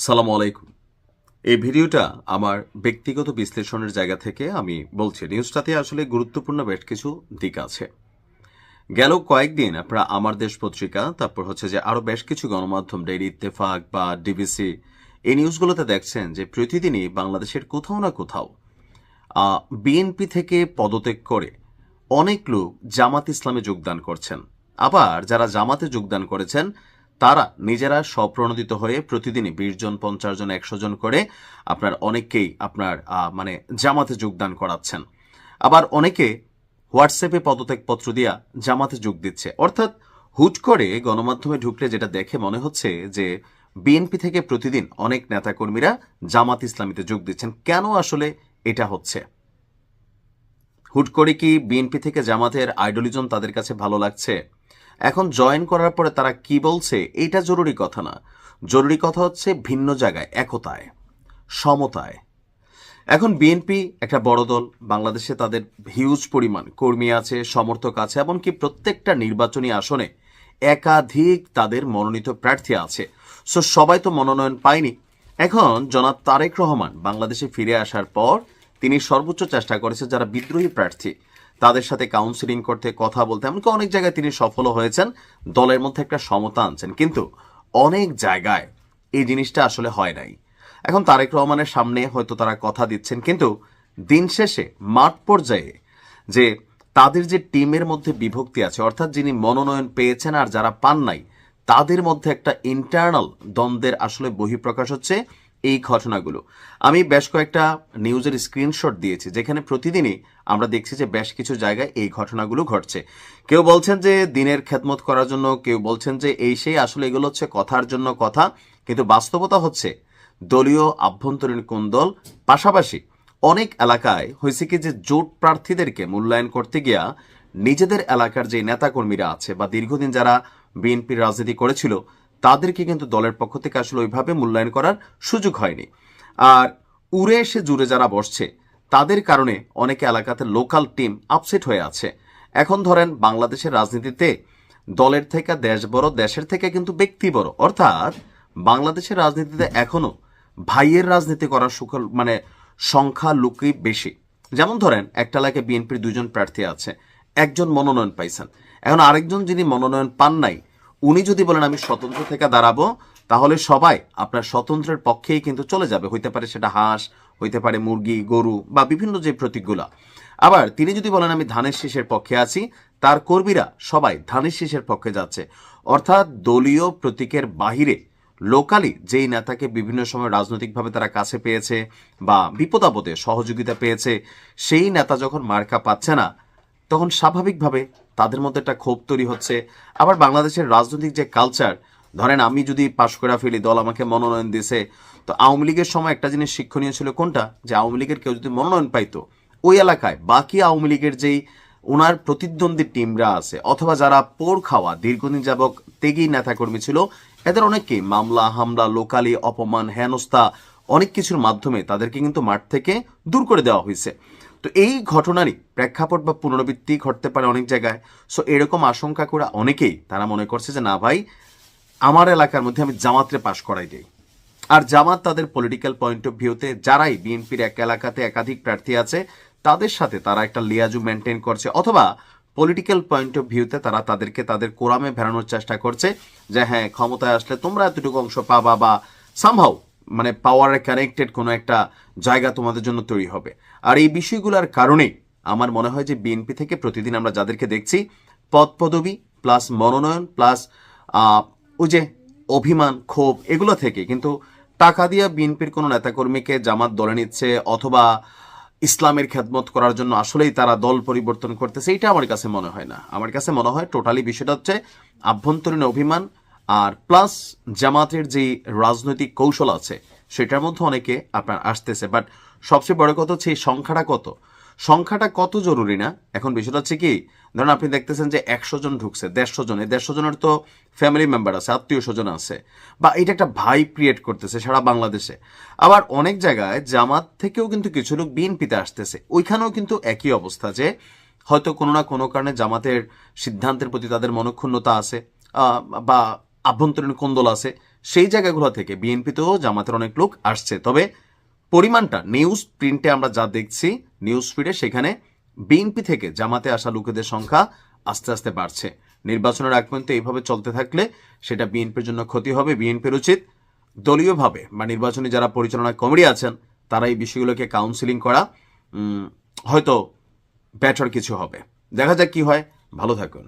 সালাম আলাইকুম। এই ভিডিওটা আমার ব্যক্তিগত বিশ্লেষণের জায়গা থেকে আমি বলছি। নিউজটাতে আসলে গুরুত্বপূর্ণ বেশ কিছু দিক আছে। গেল কয়েকদিন আপনারা আমার দেশ পত্রিকা, তারপর হচ্ছে যে আরো বেশ কিছু গণমাধ্যম, ডেইলি ইত্তেফাক বা ডিবিসি, এই নিউজগুলোতে দেখছেন যে প্রতিদিনই বাংলাদেশের কোথাও না কোথাও বিএনপি থেকে পদত্যাগ করে অনেক লোক জামাত ইসলামে যোগদান করছেন। আবার যারা জামাতে যোগদান করেছেন তারা নিজেরা স্বপ্রণোদিত হয়ে প্রতিদিনই 20 জন, 50 জন, 100 জন করে আপনার অনেককেই আপনার মানে জামাতে যোগদান করাচ্ছেন। আবার অনেকে হোয়াটসঅ্যাপে পদত্যাগপত্র দিয়া জামাতে যোগ দিচ্ছে। অর্থাৎ হুট করে গণমাধ্যমে ঢুকলে যেটা দেখে মনে হচ্ছে যে বিএনপি থেকে প্রতিদিন অনেক নেতাকর্মীরা জামাত ইসলামীতে যোগ দিচ্ছেন। কেন আসলে এটা হচ্ছে? হুট করে কি বিএনপি থেকে জামাতের আইডলিজম তাদের কাছে ভালো লাগছে? এখন জয়েন করার পরে তারা কি বলছে এইটা জরুরি কথা না। জরুরি কথা হচ্ছে ভিন্ন জায়গায় একতায়, সমতায়। এখন বিএনপি একটা বড় দল, বাংলাদেশে তাদের হিউজ পরিমাণ কর্মী আছে, সমর্থক আছে, এমনকি প্রত্যেকটা নির্বাচনী আসনে একাধিক তাদের মনোনীত প্রার্থী আছে। সো সবাই তো মনোনয়ন পায়নি। এখন জনাব তারেক রহমান বাংলাদেশে ফিরে আসার পর তিনি সর্বোচ্চ চেষ্টা করেছে যারা বিদ্রোহী প্রার্থী তাদের সাথে কাউন্সিলিং করতে, কথা বলতে, এমনকি অনেক জায়গায় তিনি সফল হয়েছেন, দলের মধ্যে একটা সমতা আনছেন। কিন্তু অনেক জায়গায় এই জিনিসটা আসলে হয় নাই। এখন তারেক রহমানের সামনে হয়তো তারা কথা দিচ্ছেন, কিন্তু দিন শেষে মাঠ পর্যায়ে যে তাদের যে টিমের মধ্যে বিভক্তি আছে, অর্থাৎ যিনি মনোনয়ন পেয়েছেন আর যারা পান নাই, তাদের মধ্যে একটা ইন্টারনাল দ্বন্দ্বের আসলে বহিঃপ্রকাশ হচ্ছে এই ঘটনাগুলো। আমি বেশ কয়েকটা নিউজের স্ক্রিনশট দিয়েছি যেখানে প্রতিদিনই আমরা দেখছি যে বেশ কিছু জায়গায় এই ঘটনাগুলো ঘটছে। কেউ বলছেন যে দিনের খেদমত করার জন্য, কেউ বলছেন যে এই সেই, আসলে এগুলো হচ্ছে কথার জন্য কথা, কিন্তু বাস্তবতা হচ্ছে দলীয় আভ্যন্তরীণ কোন্দল। পাশাপাশি অনেক এলাকায় হয়েছে কি যে জোট প্রার্থীদেরকে মূল্যায়ন করতে গিয়া নিজেদের এলাকার যে নেতাকর্মীরা আছে বা দীর্ঘদিন যারা বিএনপির রাজনীতি করেছিল তাদেরকে কিন্তু দলের পক্ষ থেকে আসলে ওইভাবে মূল্যায়ন করার সুযোগ হয়নি। আর উড়ে এসে জুড়ে যারা বসছে তাদের কারণে অনেক এলাকাতে লোকাল টিম আপসেট হয়ে আছে। এখন ধরেন বাংলাদেশের রাজনীতিতে দলের থেকে দেশ বড়, দেশের থেকে কিন্তু ব্যক্তি বড়। অর্থাৎ বাংলাদেশের রাজনীতিতে এখনো ভাইয়ের রাজনীতি করার মানে সংখ্যা লোকই বেশি। যেমন ধরেন একটা এলাকায় বিএনপির 2 জন প্রার্থী আছে, একজন মনোনয়ন পাইছেন। এখন আরেকজন যিনি মনোনয়ন পান নাই, উনি যদি বলেন আমি স্বতন্ত্র থেকে দাঁড়াবো, তাহলে সবাই আপনার স্বতন্ত্রের পক্ষেই কিন্তু চলে যাবে। হইতে পারে সেটা হাঁস, হইতে পারে মুরগি, গরু বা বিভিন্ন যে প্রতীকগুলা। আবার তিনি যদি বলেন আমি ধানের শীষের পক্ষে আছি, তার কর্মীরা সবাই ধানের শীষের পক্ষে যাচ্ছে। অর্থাৎ দলীয় প্রতীকের বাহিরে লোকালি যেই নেতাকে বিভিন্ন সময় রাজনৈতিকভাবে তারা কাছে পেয়েছে বা বিপদ আপদে সহযোগিতা পেয়েছে, সেই নেতা যখন মার্কা পাচ্ছে না, তখন স্বাভাবিকভাবে তাদের মধ্যে একটা ক্ষোভ তৈরি হচ্ছে। আবার বাংলাদেশের রাজনৈতিক যে কালচার, ধরেন আমি যদি পাশ করে ফেলি, দল আমাকে মনোনয়ন দিয়েছে, তো আওয়ামী লীগের সময় একটা জিনিস শিক্ষণীয় ছিল কোনটা, যে আওয়ামী লীগের কেউ যদি মনোনয়ন পাইতো, ওই এলাকায় বাকি আওয়ামী লীগের যেই ওনার প্রতিদ্বন্দ্বী টিমরা আছে অথবা যারা পোড় খাওয়া দীর্ঘদিন যাবক ত্যাগী নেতাকর্মী ছিল, এদের অনেককেই মামলা হামলা, লোকালি অপমান, হেনস্থা, অনেক কিছুর মাধ্যমে তাদেরকে কিন্তু মাঠ থেকে দূর করে দেওয়া হয়েছে। তো এই ঘটনারই প্রেক্ষাপট বা পুনরাবৃত্তি ঘটতে পারে অনেক জায়গায়। সো এরকম আশঙ্কা করে অনেকেই তারা মনে করছে যে না ভাই, আমার এলাকার মধ্যে আমি জামাতরে পাশ করাই দিই। আর জামাত তাদের পলিটিক্যাল পয়েন্ট অফ ভিউতে যারাই বিএনপির এক এলাকাতে একাধিক প্রার্থী আছে তাদের সাথে তারা একটা লিয়াজু মেনটেন করছে, অথবা পলিটিক্যাল পয়েন্ট অফ ভিউতে তারা তাদেরকে তাদের কোরামে ভেড়ানোর চেষ্টা করছে যে হ্যাঁ, ক্ষমতায় আসলে তোমরা এতটুকু অংশ পাবা বা সামহাও মানে পাওয়ারে কানেক্টেড কোনো একটা জায়গা তোমাদের জন্য তৈরি হবে। আর এই বিষয়গুলোর কারণেই আমার মনে হয় যে বিএনপি থেকে প্রতিদিন আমরা যাদেরকে দেখছি, পদ পদবি প্লাস মনোনয়ন প্লাস ওই যে অভিমান, ক্ষোভ, এগুলো থেকে কিন্তু টাকা দিয়ে বিএনপির কোনো নেতাকর্মীকে জামাত দলে নিচ্ছে অথবা ইসলামের খেদমত করার জন্য আসলেই তারা দল পরিবর্তন করতেছে, এটা আমার কাছে মনে হয় না। আমার কাছে মনে হয় টোটালি বিষয়টা হচ্ছে আভ্যন্তরীণ অভিমান আর প্লাস জামাতের যে রাজনৈতিক কৌশল আছে সেটার মধ্যে অনেকে আপনার আসতেছে। বাট সবচেয়ে বড় কথা হচ্ছে এই সংখ্যাটা কত জরুরি না। এখন বিষয়টা হচ্ছে কি, ধরুন আপনি দেখতেছেন যে 100 জন ঢুকছে, 150 জন, এই 150 জনের তো ফ্যামিলি মেম্বার আছে, আত্মীয় স্বজন আছে, বা এটা একটা ভাই ক্রিয়েট করতেছে সারা বাংলাদেশে। আবার অনেক জায়গায় জামাত থেকেও কিন্তু কিছু লোক বিএনপিতে আসতেছে, ওইখানেও কিন্তু একই অবস্থা যে হয়তো কোনো না কোনো কারণে জামাতের সিদ্ধান্তের প্রতি তাদের মনক্ষুণ্ণতা আছে বা আভ্যন্তরীণ কোন্দল আছে, সেই জায়গাগুলো থেকে বিএনপিতেও জামাতের অনেক লোক আসছে। তবে পরিমাণটা নিউজ প্রিন্টে আমরা যা দেখছি, নিউজ ফিডে, সেখানে বিএনপি থেকে জামাতে আসা লোকেদের সংখ্যা আস্তে আস্তে বাড়ছে। নির্বাচনের আগ পর্যন্ত এইভাবে চলতে থাকলে সেটা বিএনপির জন্য ক্ষতি হবে। বিএনপির উচিত দলীয়ভাবে বা নির্বাচনী যারা পরিচালনা কমিটি আছেন তারা এই বিষয়গুলোকে কাউন্সিলিং করা, হয়তো বেটার কিছু হবে। দেখা যাক কি হয়। ভালো থাকুন।